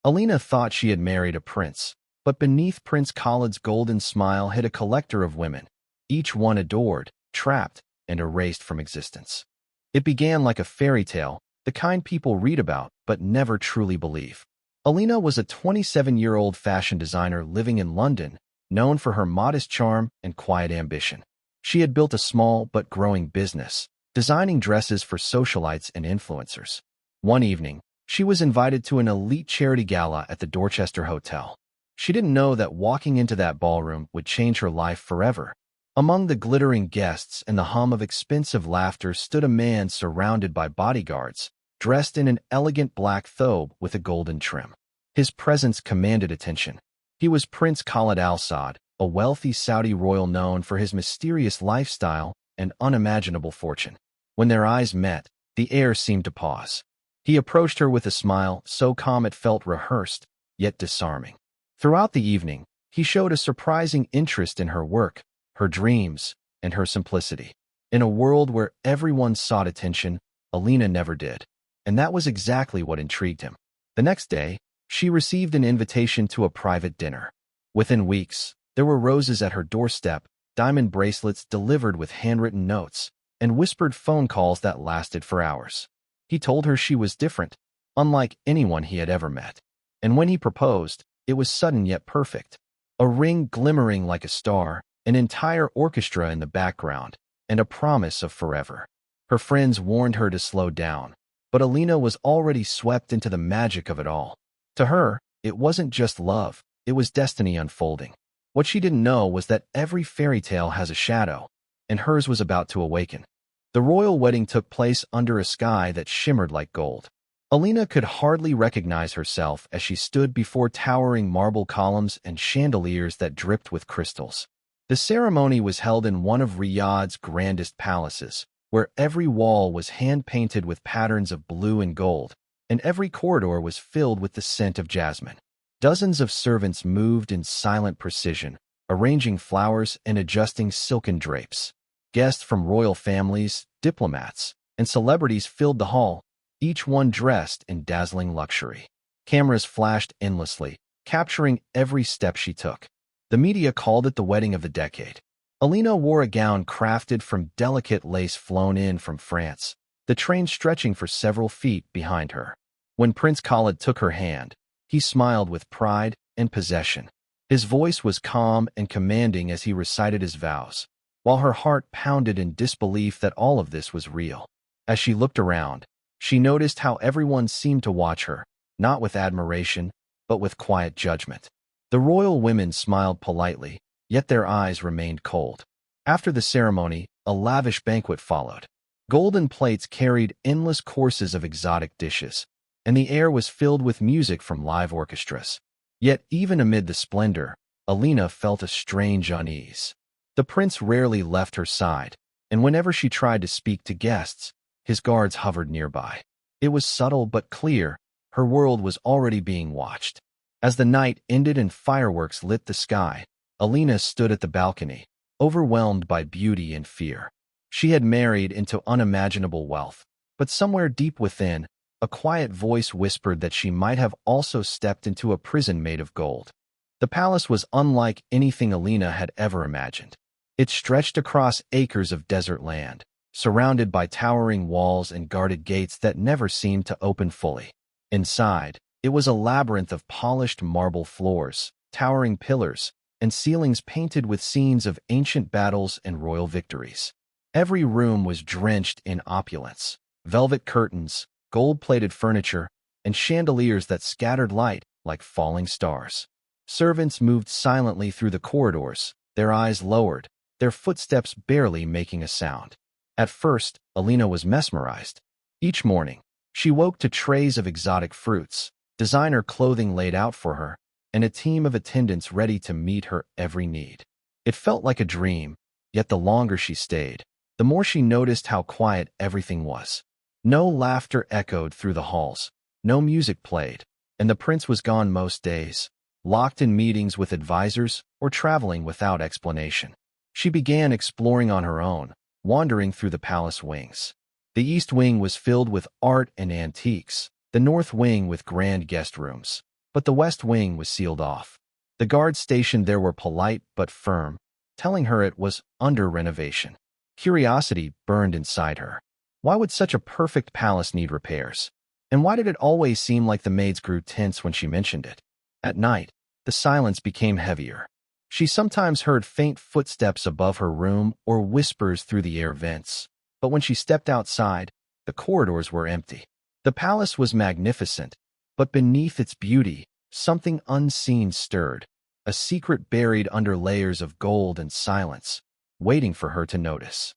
Alina thought she had married a prince, but beneath Prince Khalid's golden smile hid a collector of women, each one adored, trapped, and erased from existence. It began like a fairy tale, the kind people read about but never truly believe. Alina was a 27-year-old fashion designer living in London, known for her modest charm and quiet ambition. She had built a small but growing business, designing dresses for socialites and influencers. One evening, she was invited to an elite charity gala at the Dorchester Hotel. She didn't know that walking into that ballroom would change her life forever. Among the glittering guests and the hum of expensive laughter stood a man surrounded by bodyguards, dressed in an elegant black thobe with a golden trim. His presence commanded attention. He was Prince Khalid Al Saud, a wealthy Saudi royal known for his mysterious lifestyle and unimaginable fortune. When their eyes met, the air seemed to pause. He approached her with a smile so calm it felt rehearsed, yet disarming. Throughout the evening, he showed a surprising interest in her work, her dreams, and her simplicity. In a world where everyone sought attention, Alina never did. And that was exactly what intrigued him. The next day, she received an invitation to a private dinner. Within weeks, there were roses at her doorstep, diamond bracelets delivered with handwritten notes, and whispered phone calls that lasted for hours. He told her she was different, unlike anyone he had ever met. And when he proposed, it was sudden yet perfect. A ring glimmering like a star, an entire orchestra in the background, and a promise of forever. Her friends warned her to slow down, but Alina was already swept into the magic of it all. To her, it wasn't just love, it was destiny unfolding. What she didn't know was that every fairy tale has a shadow, and hers was about to awaken. The royal wedding took place under a sky that shimmered like gold. Alina could hardly recognize herself as she stood before towering marble columns and chandeliers that dripped with crystals. The ceremony was held in one of Riyadh's grandest palaces, where every wall was hand-painted with patterns of blue and gold, and every corridor was filled with the scent of jasmine. Dozens of servants moved in silent precision, arranging flowers and adjusting silken drapes. Guests from royal families, diplomats, and celebrities filled the hall, each one dressed in dazzling luxury. Cameras flashed endlessly, capturing every step she took. The media called it the wedding of the decade. Alina wore a gown crafted from delicate lace flown in from France, the train stretching for several feet behind her. When Prince Khalid took her hand, he smiled with pride and possession. His voice was calm and commanding as he recited his vows, while her heart pounded in disbelief that all of this was real. As she looked around, she noticed how everyone seemed to watch her, not with admiration, but with quiet judgment. The royal women smiled politely, yet their eyes remained cold. After the ceremony, a lavish banquet followed. Golden plates carried endless courses of exotic dishes, and the air was filled with music from live orchestras. Yet even amid the splendor, Alina felt a strange unease. The prince rarely left her side, and whenever she tried to speak to guests, his guards hovered nearby. It was subtle but clear, her world was already being watched. As the night ended and fireworks lit the sky, Alina stood at the balcony, overwhelmed by beauty and fear. She had married into unimaginable wealth, but somewhere deep within, a quiet voice whispered that she might have also stepped into a prison made of gold. The palace was unlike anything Alina had ever imagined. It stretched across acres of desert land, surrounded by towering walls and guarded gates that never seemed to open fully. Inside, it was a labyrinth of polished marble floors, towering pillars, and ceilings painted with scenes of ancient battles and royal victories. Every room was drenched in opulence, velvet curtains, gold-plated furniture, and chandeliers that scattered light like falling stars. Servants moved silently through the corridors, their eyes lowered, their footsteps barely making a sound. At first, Alina was mesmerized. Each morning, she woke to trays of exotic fruits, designer clothing laid out for her, and a team of attendants ready to meet her every need. It felt like a dream, yet the longer she stayed, the more she noticed how quiet everything was. No laughter echoed through the halls, no music played, and the prince was gone most days, locked in meetings with advisors or traveling without explanation. She began exploring on her own, wandering through the palace wings. The east wing was filled with art and antiques, the north wing with grand guest rooms. but the west wing was sealed off. The guards stationed there were polite but firm, telling her it was under renovation. Curiosity burned inside her. Why would such a perfect palace need repairs? And why did it always seem like the maids grew tense when she mentioned it? At night, the silence became heavier. She sometimes heard faint footsteps above her room or whispers through the air vents. But when she stepped outside, the corridors were empty. The palace was magnificent, but beneath its beauty, something unseen stirred, a secret buried under layers of gold and silence, waiting for her to notice.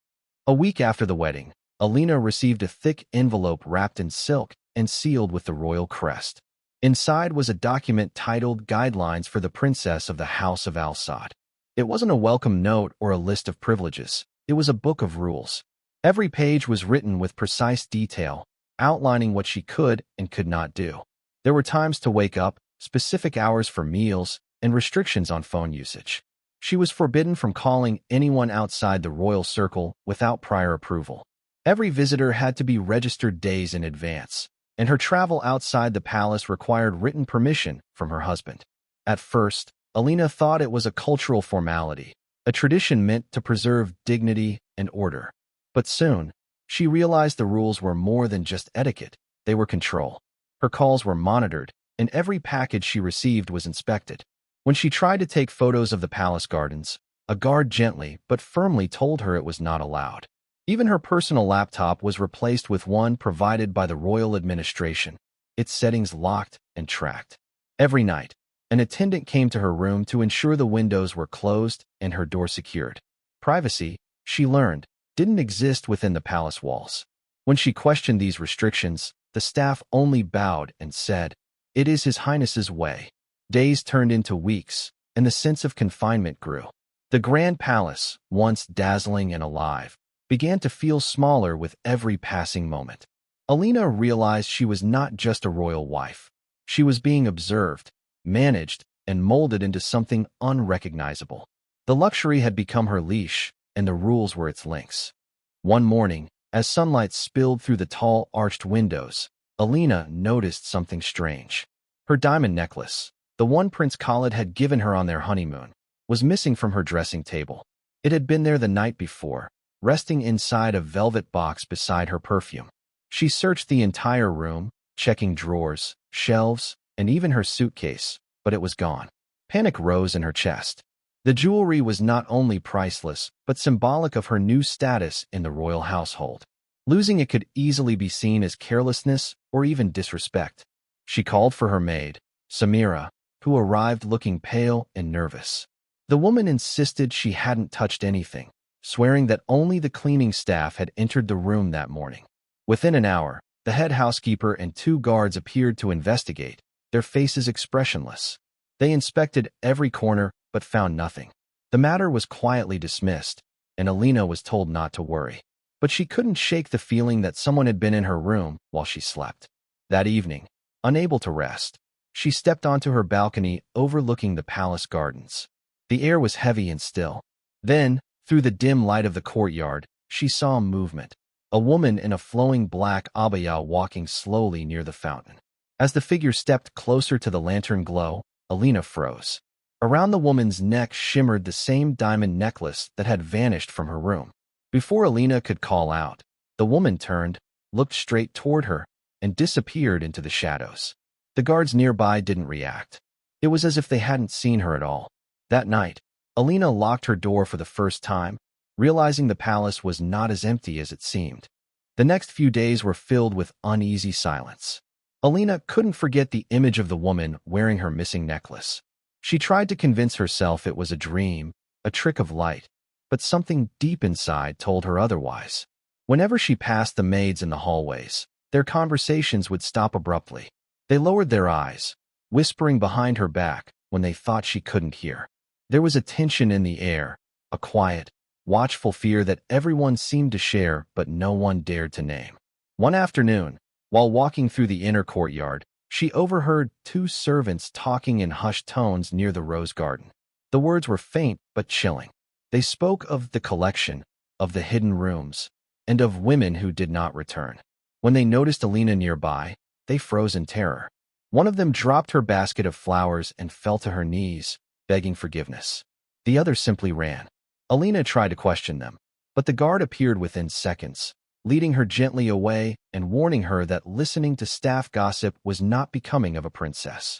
A week after the wedding, Alina received a thick envelope wrapped in silk and sealed with the royal crest. Inside was a document titled Guidelines for the Princess of the House of Al-Saud. It wasn't a welcome note or a list of privileges. It was a book of rules. Every page was written with precise detail, outlining what she could and could not do. There were times to wake up, specific hours for meals, and restrictions on phone usage. She was forbidden from calling anyone outside the royal circle without prior approval. Every visitor had to be registered days in advance, and her travel outside the palace required written permission from her husband. At first, Alina thought it was a cultural formality, a tradition meant to preserve dignity and order. But soon, she realized the rules were more than just etiquette, they were control. Her calls were monitored, and every package she received was inspected. When she tried to take photos of the palace gardens, a guard gently but firmly told her it was not allowed. Even her personal laptop was replaced with one provided by the royal administration, its settings locked and tracked. Every night, an attendant came to her room to ensure the windows were closed and her door secured. Privacy, she learned, didn't exist within the palace walls. When she questioned these restrictions, the staff only bowed and said, "It is His Highness's way." Days turned into weeks, and the sense of confinement grew. The grand palace, once dazzling and alive, began to feel smaller with every passing moment. Alina realized she was not just a royal wife. She was being observed, managed, and molded into something unrecognizable. The luxury had become her leash, and the rules were its links. One morning, as sunlight spilled through the tall, arched windows, Alina noticed something strange. Her diamond necklace, the one Prince Khalid had given her on their honeymoon, was missing from her dressing table. It had been there the night before, resting inside a velvet box beside her perfume. She searched the entire room, checking drawers, shelves, and even her suitcase, but it was gone. Panic rose in her chest. The jewelry was not only priceless, but symbolic of her new status in the royal household. Losing it could easily be seen as carelessness or even disrespect. She called for her maid, Samira, who arrived looking pale and nervous. The woman insisted she hadn't touched anything, swearing that only the cleaning staff had entered the room that morning. Within an hour, the head housekeeper and 2 guards appeared to investigate, their faces expressionless. They inspected every corner but found nothing. The matter was quietly dismissed, and Alina was told not to worry. But she couldn't shake the feeling that someone had been in her room while she slept. That evening, unable to rest, she stepped onto her balcony overlooking the palace gardens. The air was heavy and still. Then, through the dim light of the courtyard, she saw movement. A woman in a flowing black abaya walking slowly near the fountain. As the figure stepped closer to the lantern glow, Alina froze. Around the woman's neck shimmered the same diamond necklace that had vanished from her room. Before Alina could call out, the woman turned, looked straight toward her, and disappeared into the shadows. The guards nearby didn't react. It was as if they hadn't seen her at all. That night, Alina locked her door for the first time, realizing the palace was not as empty as it seemed. The next few days were filled with uneasy silence. Alina couldn't forget the image of the woman wearing her missing necklace. She tried to convince herself it was a dream, a trick of light, but something deep inside told her otherwise. Whenever she passed the maids in the hallways, their conversations would stop abruptly. They lowered their eyes, whispering behind her back when they thought she couldn't hear. There was a tension in the air, a quiet, watchful fear that everyone seemed to share but no one dared to name. One afternoon, while walking through the inner courtyard, she overheard 2 servants talking in hushed tones near the rose garden. The words were faint but chilling. They spoke of the collection, of the hidden rooms, and of women who did not return. When they noticed Alina nearby, they froze in terror. One of them dropped her basket of flowers and fell to her knees, begging forgiveness. The other simply ran. Alina tried to question them, but the guard appeared within seconds, leading her gently away and warning her that listening to staff gossip was not becoming of a princess.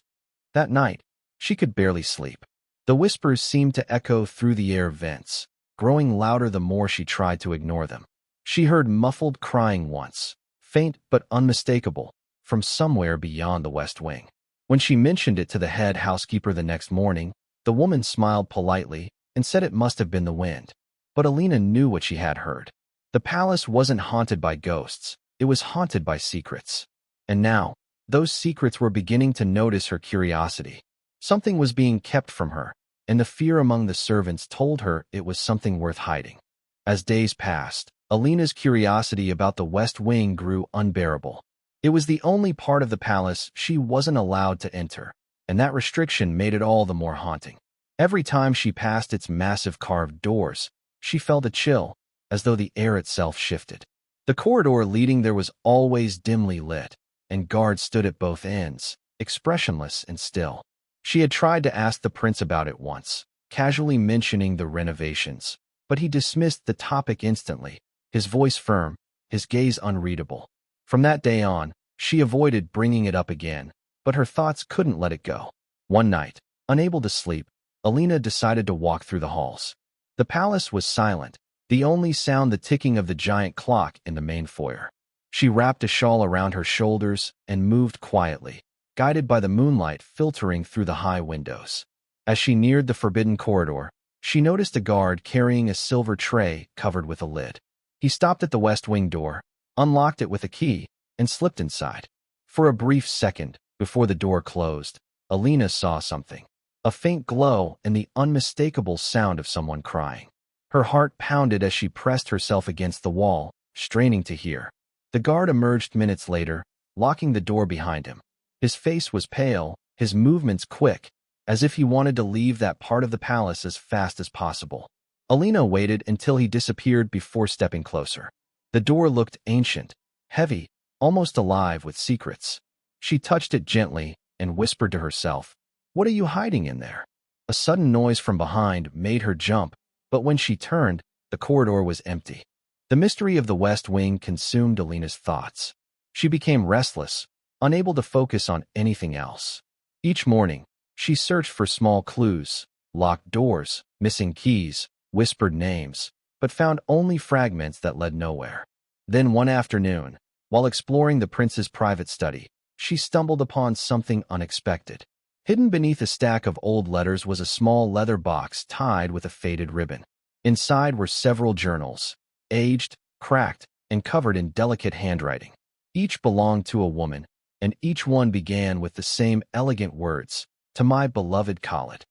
That night, she could barely sleep. The whispers seemed to echo through the air vents, growing louder the more she tried to ignore them. She heard muffled crying once, faint but unmistakable, from somewhere beyond the West Wing. When she mentioned it to the head housekeeper the next morning, the woman smiled politely and said it must have been the wind. But Alina knew what she had heard. The palace wasn't haunted by ghosts, it was haunted by secrets. And now, those secrets were beginning to notice her curiosity. Something was being kept from her, and the fear among the servants told her it was something worth hiding. As days passed, Alina's curiosity about the West Wing grew unbearable. It was the only part of the palace she wasn't allowed to enter, and that restriction made it all the more haunting. Every time she passed its massive carved doors, she felt a chill, as though the air itself shifted. The corridor leading there was always dimly lit, and guards stood at both ends, expressionless and still. She had tried to ask the prince about it once, casually mentioning the renovations, but he dismissed the topic instantly, his voice firm, his gaze unreadable. From that day on, she avoided bringing it up again, but her thoughts couldn't let it go. One night, unable to sleep, Alina decided to walk through the halls. The palace was silent, the only sound the ticking of the giant clock in the main foyer. She wrapped a shawl around her shoulders and moved quietly, guided by the moonlight filtering through the high windows. As she neared the forbidden corridor, she noticed a guard carrying a silver tray covered with a lid. He stopped at the West Wing door, unlocked it with a key, and slipped inside. For a brief second, before the door closed, Alina saw something. A faint glow and the unmistakable sound of someone crying. Her heart pounded as she pressed herself against the wall, straining to hear. The guard emerged minutes later, locking the door behind him. His face was pale, his movements quick, as if he wanted to leave that part of the palace as fast as possible. Alina waited until he disappeared before stepping closer. The door looked ancient, heavy, almost alive with secrets. She touched it gently and whispered to herself, "What are you hiding in there?" A sudden noise from behind made her jump, but when she turned, the corridor was empty. The mystery of the West Wing consumed Alina's thoughts. She became restless, unable to focus on anything else. Each morning, she searched for small clues, locked doors, missing keys, whispered names, but found only fragments that led nowhere. Then one afternoon, while exploring the prince's private study, she stumbled upon something unexpected. Hidden beneath a stack of old letters was a small leather box tied with a faded ribbon. Inside were several journals, aged, cracked, and covered in delicate handwriting. Each belonged to a woman, and each one began with the same elegant words, "To my beloved Khalid."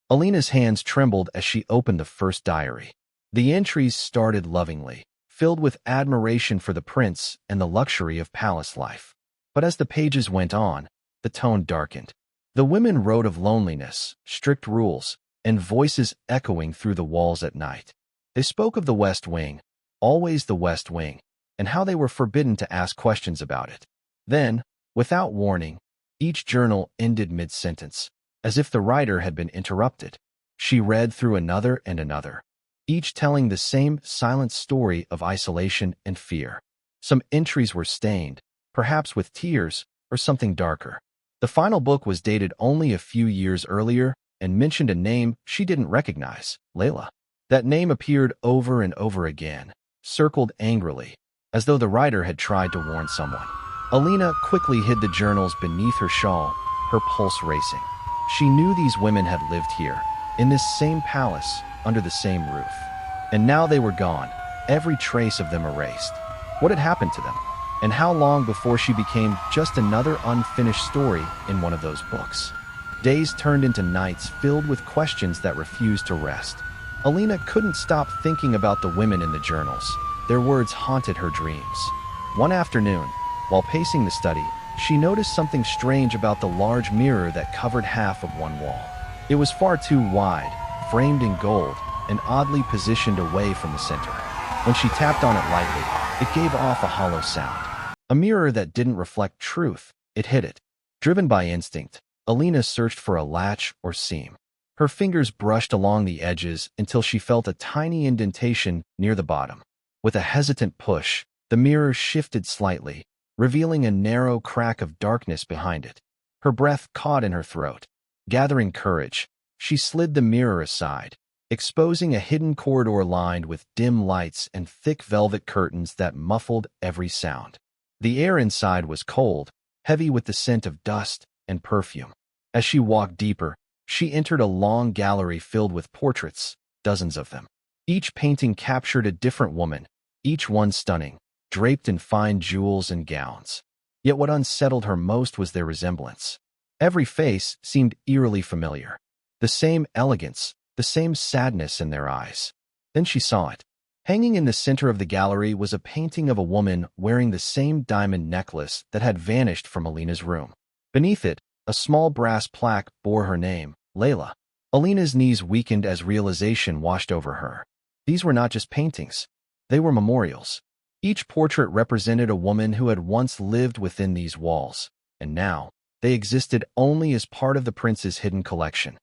Alina's hands trembled as she opened the first diary. The entries started lovingly, filled with admiration for the prince and the luxury of palace life. But as the pages went on, the tone darkened. The women wrote of loneliness, strict rules, and voices echoing through the walls at night. They spoke of the West Wing, always the West Wing, and how they were forbidden to ask questions about it. Then, without warning, each journal ended mid-sentence, as if the writer had been interrupted. She read through another and another, each telling the same silent story of isolation and fear. Some entries were stained, perhaps with tears or something darker. The final book was dated only a few years earlier and mentioned a name she didn't recognize, Layla. That name appeared over and over again, circled angrily, as though the writer had tried to warn someone. Alina quickly hid the journals beneath her shawl, her pulse racing. She knew these women had lived here, in this same palace, under the same roof. And now they were gone, every trace of them erased. What had happened to them? And how long before she became just another unfinished story in one of those books? Days turned into nights filled with questions that refused to rest. Alina couldn't stop thinking about the women in the journals. Their words haunted her dreams. One afternoon, while pacing the study, she noticed something strange about the large mirror that covered half of one wall. It was far too wide, framed in gold, and oddly positioned away from the center. When she tapped on it lightly, it gave off a hollow sound. A mirror that didn't reflect truth, it hid it. Driven by instinct, Alina searched for a latch or seam. Her fingers brushed along the edges until she felt a tiny indentation near the bottom. With a hesitant push, the mirror shifted slightly, revealing a narrow crack of darkness behind it. Her breath caught in her throat. Gathering courage, she slid the mirror aside, exposing a hidden corridor lined with dim lights and thick velvet curtains that muffled every sound. The air inside was cold, heavy with the scent of dust and perfume. As she walked deeper, she entered a long gallery filled with portraits, dozens of them. Each painting captured a different woman, each one stunning, draped in fine jewels and gowns. Yet what unsettled her most was their resemblance. Every face seemed eerily familiar. The same elegance, the same sadness in their eyes. Then she saw it. Hanging in the center of the gallery was a painting of a woman wearing the same diamond necklace that had vanished from Alina's room. Beneath it, a small brass plaque bore her name, Layla. Alina's knees weakened as realization washed over her. These were not just paintings. They were memorials. Each portrait represented a woman who had once lived within these walls, and now they existed only as part of the prince's hidden collection.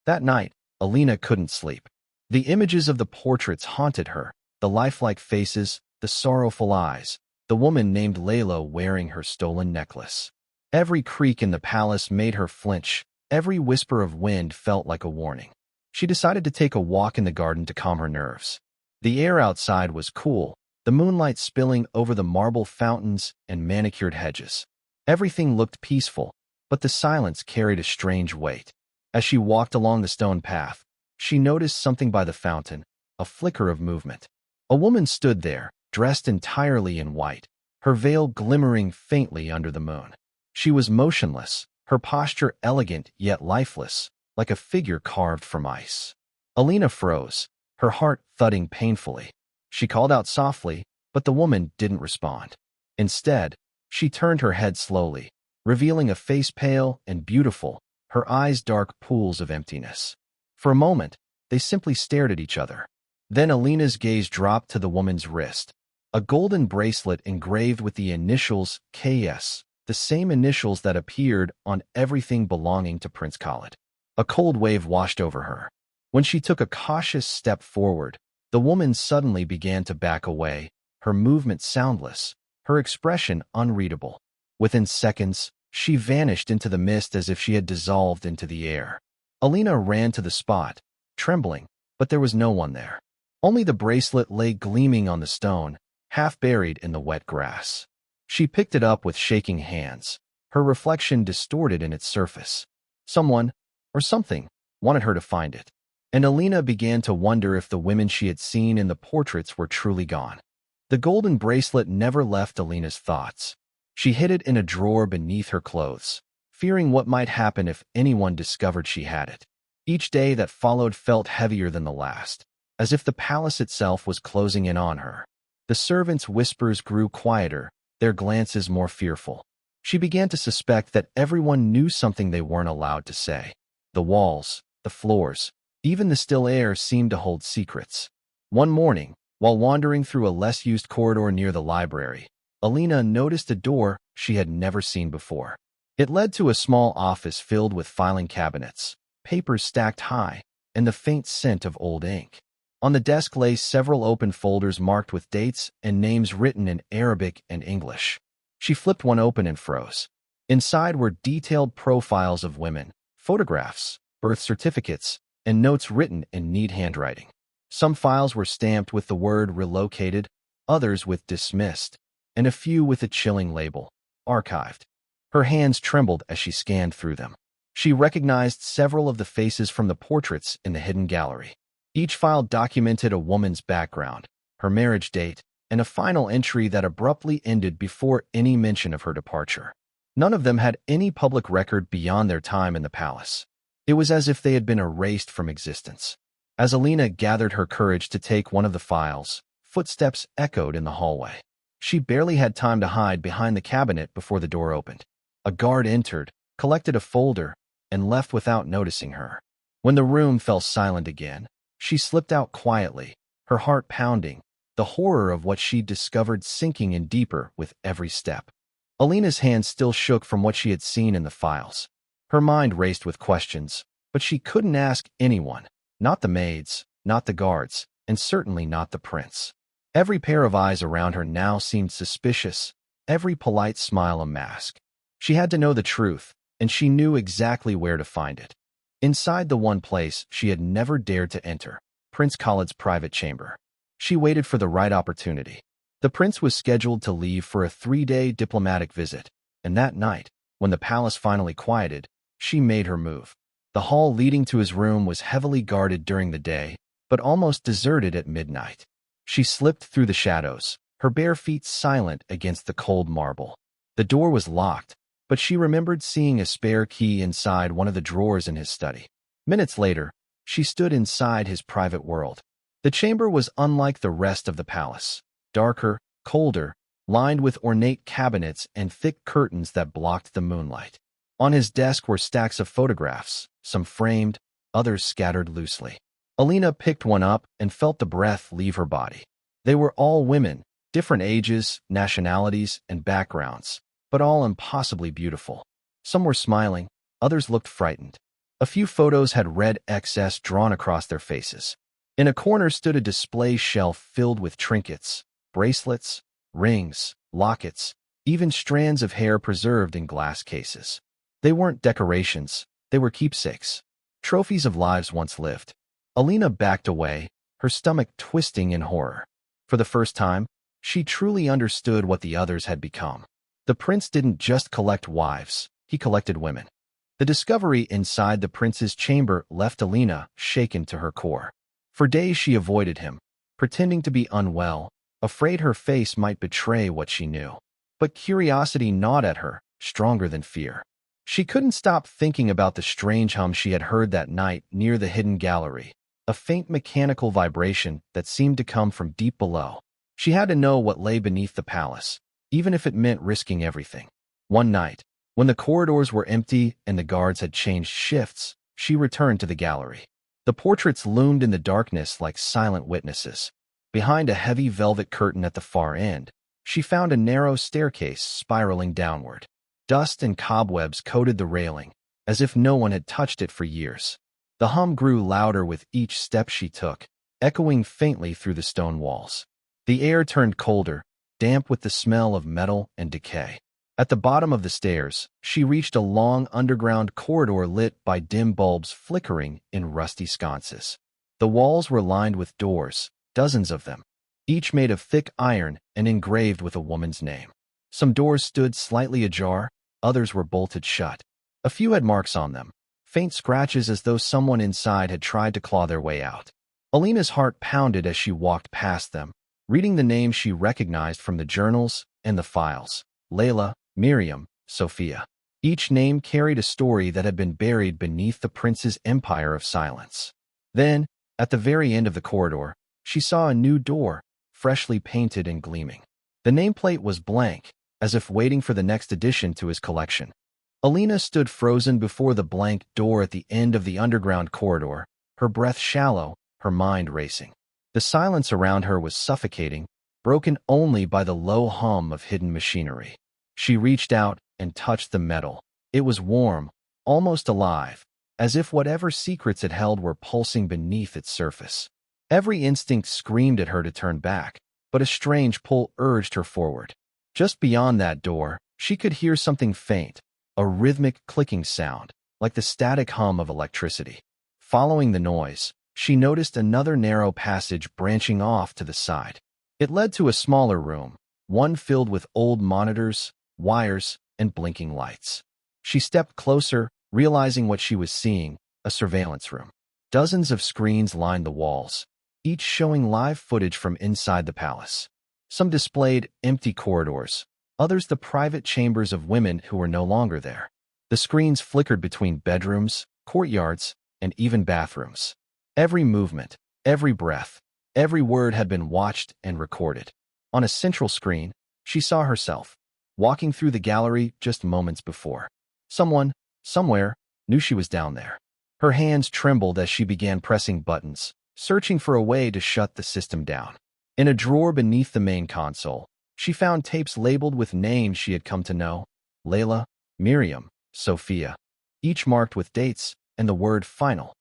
That night, Alina couldn't sleep. The images of the portraits haunted her, the lifelike faces, the sorrowful eyes, the woman named Layla wearing her stolen necklace. Every creak in the palace made her flinch. Every whisper of wind felt like a warning. She decided to take a walk in the garden to calm her nerves. The air outside was cool, the moonlight spilling over the marble fountains and manicured hedges. Everything looked peaceful, but the silence carried a strange weight. As she walked along the stone path, she noticed something by the fountain, a flicker of movement. A woman stood there, dressed entirely in white, her veil glimmering faintly under the moon. She was motionless, her posture elegant yet lifeless, like a figure carved from ice. Alina froze, her heart thudding painfully. She called out softly, but the woman didn't respond. Instead, she turned her head slowly, revealing a face pale and beautiful, her eyes dark pools of emptiness. For a moment, they simply stared at each other. Then Alina's gaze dropped to the woman's wrist, a golden bracelet engraved with the initials KS, the same initials that appeared on everything belonging to Prince Khalid. A cold wave washed over her. When she took a cautious step forward, the woman suddenly began to back away, her movement soundless, her expression unreadable. Within seconds, she vanished into the mist as if she had dissolved into the air. Alina ran to the spot, trembling, but there was no one there. Only the bracelet lay gleaming on the stone, half buried in the wet grass. She picked it up with shaking hands, her reflection distorted in its surface. Someone, or something, wanted her to find it. And Alina began to wonder if the women she had seen in the portraits were truly gone. The golden bracelet never left Alina's thoughts. She hid it in a drawer beneath her clothes, fearing what might happen if anyone discovered she had it. Each day that followed felt heavier than the last, as if the palace itself was closing in on her. The servants' whispers grew quieter, their glances more fearful. She began to suspect that everyone knew something they weren't allowed to say. The walls, the floors, even the still air seemed to hold secrets. One morning, while wandering through a less-used corridor near the library, Alina noticed a door she had never seen before. It led to a small office filled with filing cabinets, papers stacked high, and the faint scent of old ink. On the desk lay several open folders marked with dates and names written in Arabic and English. She flipped one open and froze. Inside were detailed profiles of women, photographs, birth certificates, and notes written in neat handwriting. Some files were stamped with the word relocated, others with dismissed, and a few with a chilling label, archived. Her hands trembled as she scanned through them. She recognized several of the faces from the portraits in the hidden gallery. Each file documented a woman's background, her marriage date, and a final entry that abruptly ended before any mention of her departure. None of them had any public record beyond their time in the palace. It was as if they had been erased from existence. As Alina gathered her courage to take one of the files, footsteps echoed in the hallway. She barely had time to hide behind the cabinet before the door opened. A guard entered, collected a folder, and left without noticing her. When the room fell silent again, she slipped out quietly, her heart pounding, the horror of what she'd discovered sinking in deeper with every step. Alina's hand still shook from what she had seen in the files. Her mind raced with questions, but she couldn't ask anyone. Not the maids, not the guards, and certainly not the prince. Every pair of eyes around her now seemed suspicious, every polite smile a mask. She had to know the truth, and she knew exactly where to find it. Inside the one place she had never dared to enter, Prince Khalid's private chamber. She waited for the right opportunity. The prince was scheduled to leave for a 3-day diplomatic visit, and that night, when the palace finally quieted, she made her move. The hall leading to his room was heavily guarded during the day, but almost deserted at midnight. She slipped through the shadows, her bare feet silent against the cold marble. The door was locked, but she remembered seeing a spare key inside one of the drawers in his study. Minutes later, she stood inside his private world. The chamber was unlike the rest of the palace. Darker, colder, lined with ornate cabinets and thick curtains that blocked the moonlight. On his desk were stacks of photographs, some framed, others scattered loosely. Alina picked one up and felt the breath leave her body. They were all women, different ages, nationalities, and backgrounds, but all impossibly beautiful. Some were smiling, others looked frightened. A few photos had red XS drawn across their faces. In a corner stood a display shelf filled with trinkets, bracelets, rings, lockets, even strands of hair preserved in glass cases. They weren't decorations, they were keepsakes, trophies of lives once lived. Alina backed away, her stomach twisting in horror. For the first time, she truly understood what the others had become. The prince didn't just collect wives, he collected women. The discovery inside the prince's chamber left Alina shaken to her core. For days she avoided him, pretending to be unwell, afraid her face might betray what she knew. But curiosity gnawed at her, stronger than fear. She couldn't stop thinking about the strange hum she had heard that night near the hidden gallery, a faint mechanical vibration that seemed to come from deep below. She had to know what lay beneath the palace, even if it meant risking everything. One night, when the corridors were empty and the guards had changed shifts, she returned to the gallery. The portraits loomed in the darkness like silent witnesses. Behind a heavy velvet curtain at the far end, she found a narrow staircase spiraling downward. Dust and cobwebs coated the railing, as if no one had touched it for years. The hum grew louder with each step she took, echoing faintly through the stone walls. The air turned colder, damp with the smell of metal and decay. At the bottom of the stairs, she reached a long underground corridor lit by dim bulbs flickering in rusty sconces. The walls were lined with doors, dozens of them, each made of thick iron and engraved with a woman's name. Some doors stood slightly ajar, others were bolted shut. A few had marks on them, faint scratches as though someone inside had tried to claw their way out. Alina's heart pounded as she walked past them, reading the names she recognized from the journals and the files. Layla, Miriam, Sophia. Each name carried a story that had been buried beneath the prince's empire of silence. Then, at the very end of the corridor, she saw a new door, freshly painted and gleaming. The nameplate was blank, as if waiting for the next addition to his collection. Alina stood frozen before the blank door at the end of the underground corridor, her breath shallow, her mind racing. The silence around her was suffocating, broken only by the low hum of hidden machinery. She reached out and touched the metal. It was warm, almost alive, as if whatever secrets it held were pulsing beneath its surface. Every instinct screamed at her to turn back, but a strange pull urged her forward. Just beyond that door, she could hear something faint, a rhythmic clicking sound, like the static hum of electricity. Following the noise, she noticed another narrow passage branching off to the side. It led to a smaller room, one filled with old monitors, wires, and blinking lights. She stepped closer, realizing what she was seeing, a surveillance room. Dozens of screens lined the walls, each showing live footage from inside the palace. Some displayed empty corridors, others the private chambers of women who were no longer there. The screens flickered between bedrooms, courtyards, and even bathrooms. Every movement, every breath, every word had been watched and recorded. On a central screen, she saw herself, walking through the gallery just moments before. Someone, somewhere, knew she was down there. Her hands trembled as she began pressing buttons, searching for a way to shut the system down. In a drawer beneath the main console, She found tapes labeled with names she had come to know: Layla, Miriam, Sophia, each marked with dates and the word final.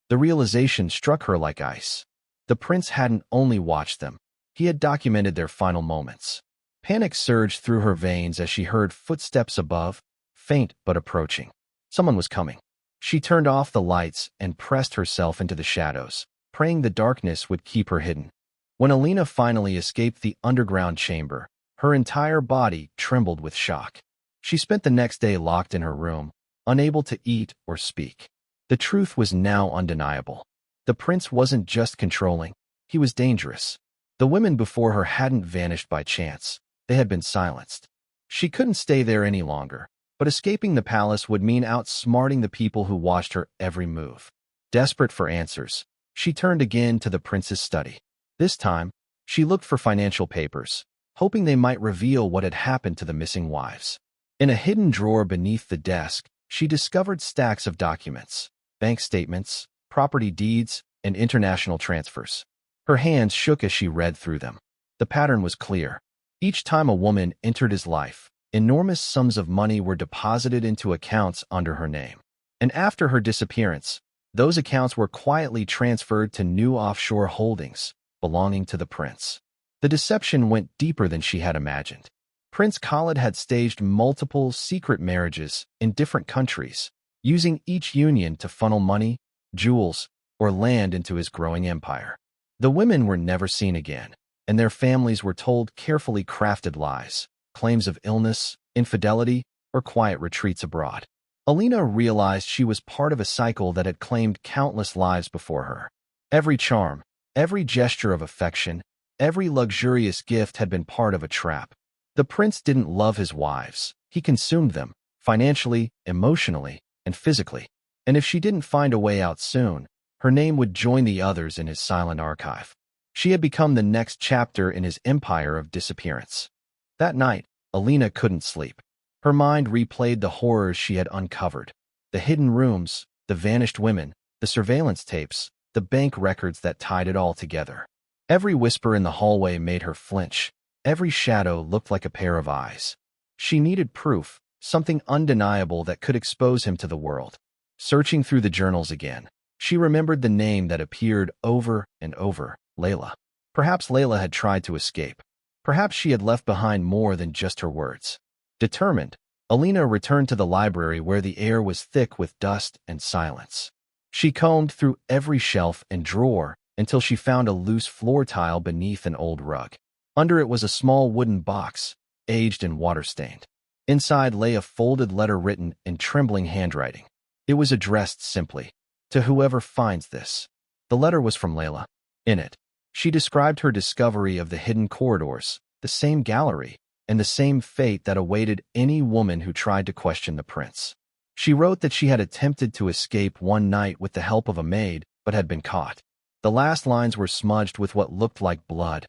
The realization struck her like ice. The prince hadn't only watched them, he had documented their final moments. Panic surged through her veins as she heard footsteps above, faint but approaching. Someone was coming. She turned off the lights and pressed herself into the shadows, praying the darkness would keep her hidden. When Alina finally escaped the underground chamber, her entire body trembled with shock. She spent the next day locked in her room, unable to eat or speak. The truth was now undeniable. The prince wasn't just controlling, he was dangerous. The women before her hadn't vanished by chance, they had been silenced. She couldn't stay there any longer, but escaping the palace would mean outsmarting the people who watched her every move. Desperate for answers, she turned again to the prince's study. This time, she looked for financial papers, hoping they might reveal what had happened to the missing wives. In a hidden drawer beneath the desk, she discovered stacks of documents: bank statements, property deeds, and international transfers. Her hands shook as she read through them. The pattern was clear. Each time a woman entered his life, enormous sums of money were deposited into accounts under her name. And after her disappearance, those accounts were quietly transferred to new offshore holdings belonging to the prince. The deception went deeper than she had imagined. Prince Khalid had staged multiple secret marriages in different countries, using each union to funnel money, jewels, or land into his growing empire. The women were never seen again, and their families were told carefully crafted lies, claims of illness, infidelity, or quiet retreats abroad. Alina realized she was part of a cycle that had claimed countless lives before her. Every charm, every gesture of affection, every luxurious gift had been part of a trap. The prince didn't love his wives. He consumed them, financially, emotionally, and physically. And if she didn't find a way out soon, her name would join the others in his silent archive. She had become the next chapter in his empire of disappearance. That night, Alina couldn't sleep. Her mind replayed the horrors she had uncovered: the hidden rooms, the vanished women, the surveillance tapes, the bank records that tied it all together. Every whisper in the hallway made her flinch. Every shadow looked like a pair of eyes. She needed proof, something undeniable that could expose him to the world. Searching through the journals again, she remembered the name that appeared over and over: Layla. Perhaps Layla had tried to escape. Perhaps she had left behind more than just her words. Determined, Alina returned to the library where the air was thick with dust and silence. She combed through every shelf and drawer until she found a loose floor tile beneath an old rug. Under it was a small wooden box, aged and water-stained. Inside lay a folded letter written in trembling handwriting. It was addressed simply: "To whoever finds this." The letter was from Layla. In it, she described her discovery of the hidden corridors, the same gallery, and the same fate that awaited any woman who tried to question the prince. She wrote that she had attempted to escape one night with the help of a maid, but had been caught. The last lines were smudged with what looked like blood.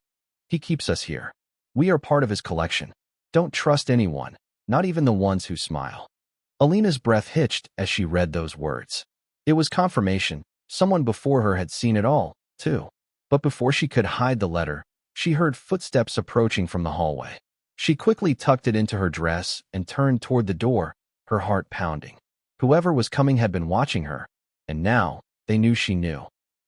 "He keeps us here. We are part of his collection. Don't trust anyone, not even the ones who smile." Alina's breath hitched as she read those words. It was confirmation. Someone before her had seen it all, too. But before she could hide the letter, she heard footsteps approaching from the hallway. She quickly tucked it into her dress and turned toward the door, her heart pounding. Whoever was coming had been watching her, and now they knew she knew.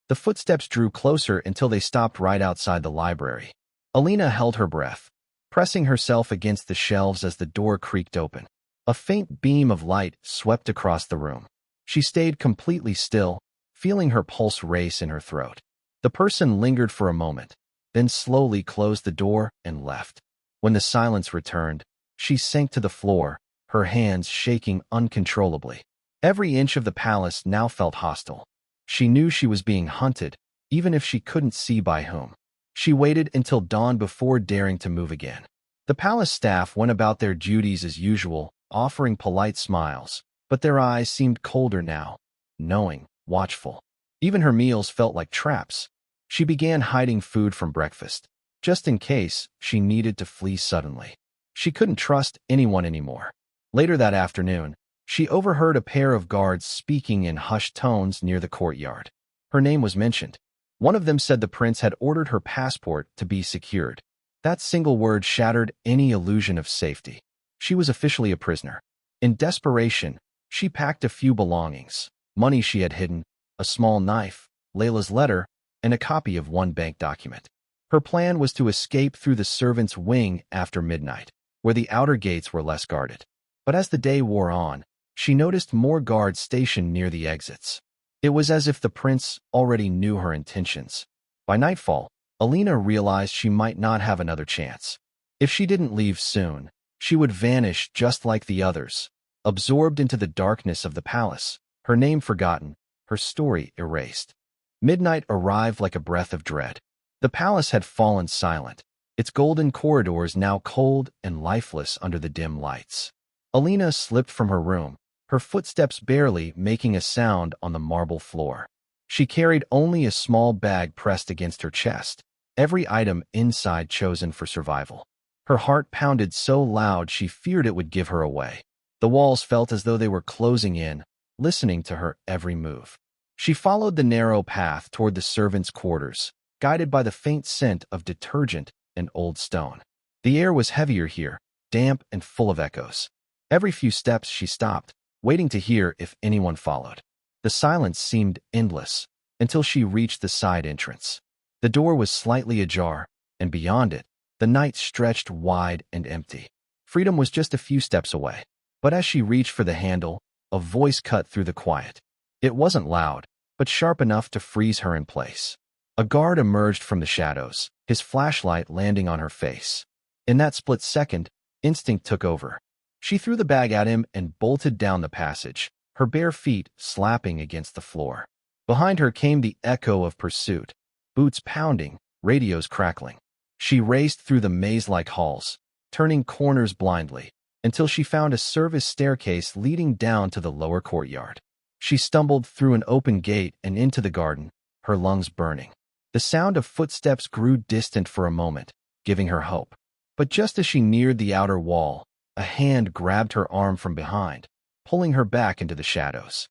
The footsteps drew closer until they stopped right outside the library. Alina held her breath, pressing herself against the shelves as the door creaked open. A faint beam of light swept across the room. She stayed completely still, feeling her pulse race in her throat. The person lingered for a moment, then slowly closed the door and left. When the silence returned, she sank to the floor, her hands shaking uncontrollably. Every inch of the palace now felt hostile. She knew she was being hunted, even if she couldn't see by whom. She waited until dawn before daring to move again. The palace staff went about their duties as usual, offering polite smiles, but their eyes seemed colder now, knowing, watchful. Even her meals felt like traps. She began hiding food from breakfast, just in case she needed to flee suddenly. She couldn't trust anyone anymore. Later that afternoon, she overheard a pair of guards speaking in hushed tones near the courtyard. Her name was mentioned. One of them said the prince had ordered her passport to be secured. That single word shattered any illusion of safety. She was officially a prisoner. In desperation, she packed a few belongings, money she had hidden, a small knife, Layla's letter, and a copy of one bank document. Her plan was to escape through the servants' wing after midnight, where the outer gates were less guarded. But as the day wore on, she noticed more guards stationed near the exits. It was as if the prince already knew her intentions. By nightfall, Alina realized she might not have another chance. If she didn't leave soon, she would vanish just like the others, absorbed into the darkness of the palace, her name forgotten, her story erased. Midnight arrived like a breath of dread. The palace had fallen silent, its golden corridors now cold and lifeless under the dim lights. Alina slipped from her room, her footsteps barely making a sound on the marble floor. She carried only a small bag pressed against her chest, every item inside chosen for survival. Her heart pounded so loud she feared it would give her away. The walls felt as though they were closing in, listening to her every move. She followed the narrow path toward the servants' quarters, guided by the faint scent of detergent and old stone. The air was heavier here, damp and full of echoes. Every few steps she stopped, waiting to hear if anyone followed. The silence seemed endless, until she reached the side entrance. The door was slightly ajar, and beyond it, the night stretched wide and empty. Freedom was just a few steps away. But as she reached for the handle, a voice cut through the quiet. It wasn't loud, but sharp enough to freeze her in place. A guard emerged from the shadows, his flashlight landing on her face. In that split second, instinct took over. She threw the bag at him and bolted down the passage, her bare feet slapping against the floor. Behind her came the echo of pursuit, boots pounding, radios crackling. She raced through the maze-like halls, turning corners blindly, until she found a service staircase leading down to the lower courtyard. She stumbled through an open gate and into the garden, her lungs burning. The sound of footsteps grew distant for a moment, giving her hope. But just as she neared the outer wall, a hand grabbed her arm from behind, pulling her back into the shadows.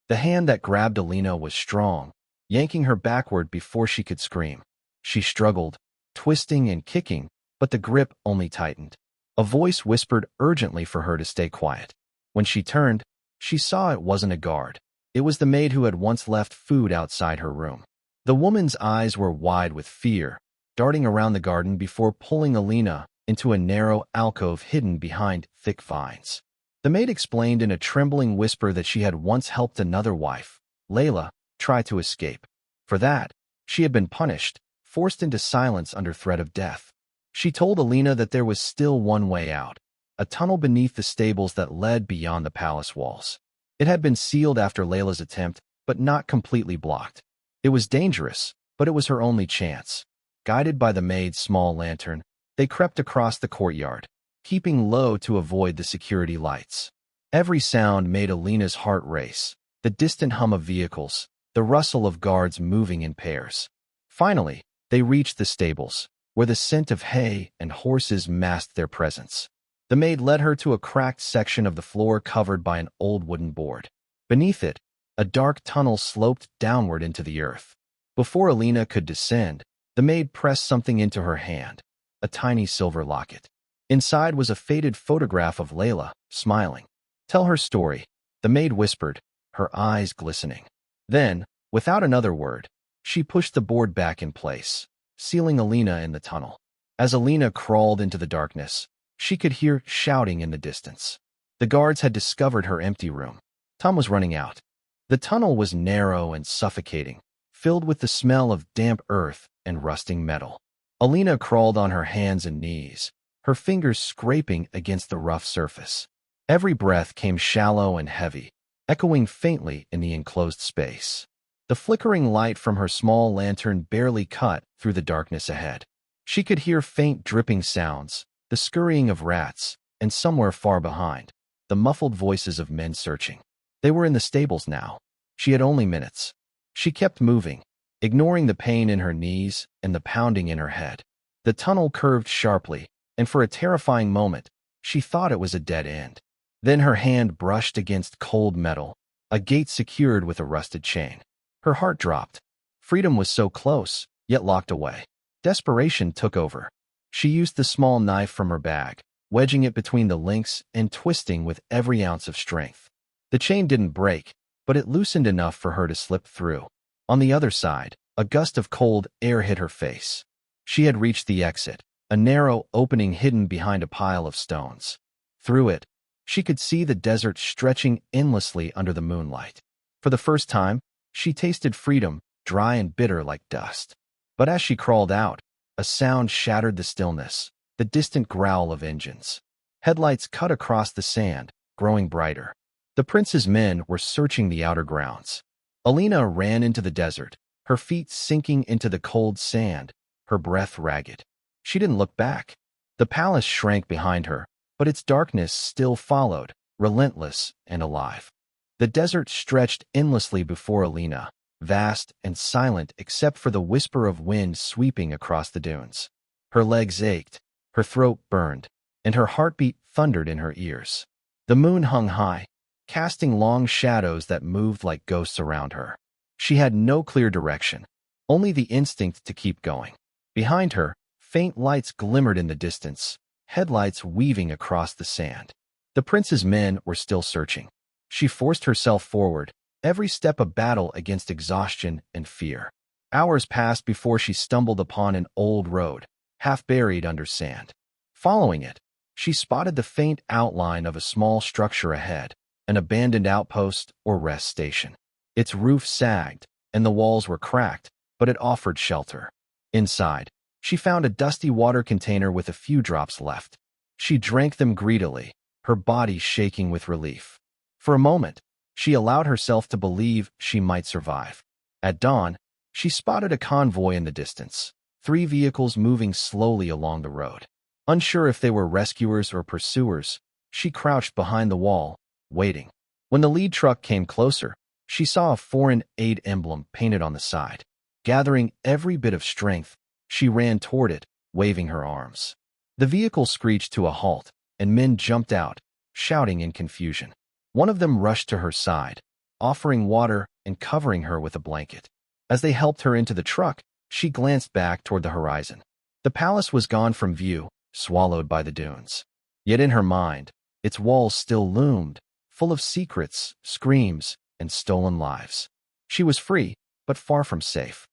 The hand that grabbed Alina was strong, yanking her backward before she could scream. She struggled, twisting and kicking, but the grip only tightened. A voice whispered urgently for her to stay quiet. When she turned, she saw it wasn't a guard. It was the maid who had once left food outside her room. The woman's eyes were wide with fear, darting around the garden before pulling Alina into a narrow alcove hidden behind thick vines. The maid explained in a trembling whisper that she had once helped another wife, Layla, try to escape. For that, she had been punished, forced into silence under threat of death. She told Alina that there was still one way out, a tunnel beneath the stables that led beyond the palace walls. It had been sealed after Layla's attempt, but not completely blocked. It was dangerous, but it was her only chance. Guided by the maid's small lantern, they crept across the courtyard, keeping low to avoid the security lights. Every sound made Alina's heart race, the distant hum of vehicles, the rustle of guards moving in pairs. Finally, they reached the stables, where the scent of hay and horses masked their presence. The maid led her to a cracked section of the floor covered by an old wooden board. Beneath it, a dark tunnel sloped downward into the earth. Before Alina could descend, the maid pressed something into her hand, a tiny silver locket. Inside was a faded photograph of Layla, smiling. "Tell her story," the maid whispered, her eyes glistening. Then, without another word, she pushed the board back in place, sealing Alina in the tunnel. As Alina crawled into the darkness, she could hear shouting in the distance. The guards had discovered her empty room. Time was running out. The tunnel was narrow and suffocating, filled with the smell of damp earth and rusting metal. Alina crawled on her hands and knees, her fingers scraping against the rough surface. Every breath came shallow and heavy, echoing faintly in the enclosed space. The flickering light from her small lantern barely cut through the darkness ahead. She could hear faint dripping sounds, the scurrying of rats, and somewhere far behind, the muffled voices of men searching. They were in the stables now. She had only minutes. She kept moving, ignoring the pain in her knees and the pounding in her head. The tunnel curved sharply, and for a terrifying moment, she thought it was a dead end. Then her hand brushed against cold metal, a gate secured with a rusted chain. Her heart dropped. Freedom was so close, yet locked away. Desperation took over. She used the small knife from her bag, wedging it between the links and twisting with every ounce of strength. The chain didn't break, but it loosened enough for her to slip through. On the other side, a gust of cold air hit her face. She had reached the exit, a narrow opening hidden behind a pile of stones. Through it, she could see the desert stretching endlessly under the moonlight. For the first time, she tasted freedom, dry and bitter like dust. But as she crawled out, a sound shattered the stillness, the distant growl of engines. Headlights cut across the sand, growing brighter. The prince's men were searching the outer grounds. Alina ran into the desert, her feet sinking into the cold sand, her breath ragged. She didn't look back. The palace shrank behind her, but its darkness still followed, relentless and alive. The desert stretched endlessly before Alina, vast and silent except for the whisper of wind sweeping across the dunes. Her legs ached, her throat burned, and her heartbeat thundered in her ears. The moon hung high, casting long shadows that moved like ghosts around her. She had no clear direction, only the instinct to keep going. Behind her, faint lights glimmered in the distance, headlights weaving across the sand. The prince's men were still searching. She forced herself forward, every step a battle against exhaustion and fear. Hours passed before she stumbled upon an old road, half buried under sand. Following it, she spotted the faint outline of a small structure ahead, an abandoned outpost or rest station. Its roof sagged, and the walls were cracked, but it offered shelter. Inside, she found a dusty water container with a few drops left. She drank them greedily, her body shaking with relief. For a moment, she allowed herself to believe she might survive. At dawn, she spotted a convoy in the distance, 3 vehicles moving slowly along the road. Unsure if they were rescuers or pursuers, she crouched behind the wall, waiting. When the lead truck came closer, she saw a foreign aid emblem painted on the side. Gathering every bit of strength, she ran toward it, waving her arms. The vehicle screeched to a halt, and men jumped out, shouting in confusion. One of them rushed to her side, offering water and covering her with a blanket. As they helped her into the truck, she glanced back toward the horizon. The palace was gone from view, swallowed by the dunes. Yet in her mind, its walls still loomed, full of secrets, screams, and stolen lives. She was free, but far from safe.